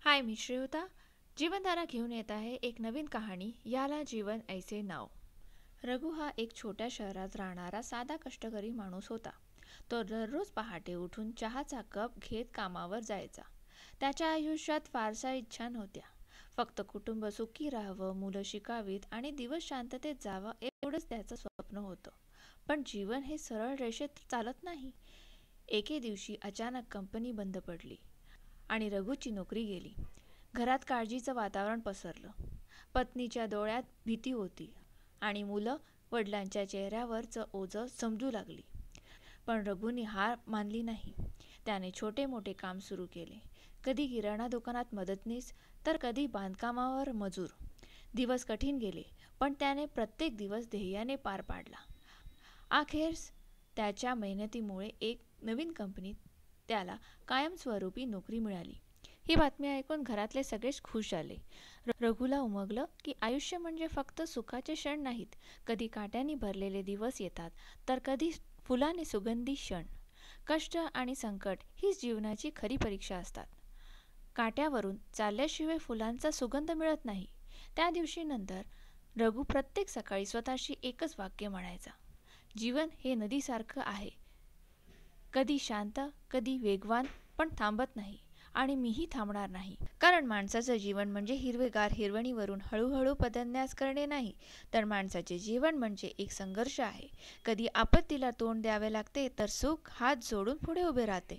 हाय, मी श्रेयोता. जीवनधारा घेऊन येत आहे एक नवीन कहाणी. याला जीवन ऐसे नाव. रघु हा एक छोट्या शहरात राहणारा साधा कष्टकरी माणूस होता. तो दररोज पहाटे उठून चहाचा कप घेत कामावर जायचा. त्याच्या आयुष्यात फारशा इच्छा नव्हत्या. फक्त कुटुंब सुखी राहावं, मुलं शिकावीत आणि दिवस शांततेत जावं एवढंच त्याचं स्वप्न होतं. पण जीवन हे सरळ रेषेत चालत नाही. एके दिवशी अचानक कंपनी बंद पडली आणि रघुची नोकरी गेली. घरात काळजीचं वातावरण पसरलं. पत्नीच्या डोळ्यात भीती होती आणि मुलं वडिलांच्या चेहऱ्यावरचं ओझं समजू लागली. पण रघुनी हार मानली नाही. त्याने छोटे मोठे काम सुरू केले. कधी किराणा दुकानात मदतनीस, तर कधी बांधकामावर मजूर. दिवस कठीण गेले, पण त्याने प्रत्येक दिवस ध्येयाने पार पाडला. अखेर त्याच्या मेहनतीमुळे एक नवीन कंपनीत त्याला कायमस्वरूपी नोकरी मिळाली. ही बातमी ऐकून घरातले सगळेच खुश झाले. रघुला उमगलं की आयुष्य म्हणजे फक्त सुखाचे क्षण नाहीत. कधी काट्याने भरलेले दिवस येतात, तर कधी फुलाने सुगंधी क्षण. कष्ट आणि संकट हीच जीवनाची खरी परीक्षा असतात. काट्यावरून चालल्याशिवाय फुलांचा सुगंध मिळत नाही. त्या दिवशी नंतर रघु प्रत्येक सकाळी स्वतःशी एकच वाक्य म्हणायचा: जीवन हे नदीसारखं आहे, कधी शांत, कधी वेगवान, पण थांबत नाही. आणि मीही थांबणार नाही. कारण माणसाचं जीवन म्हणजे हिरवेगार हिरवणीवरून हळूहळू पदन्यास करणे नाही, तर माणसाचे जीवन म्हणजे एक संघर्ष आहे. कधी आपत्तीला तोंड द्यावे लागते, तर सुख हात जोडून पुढे उभे राहते.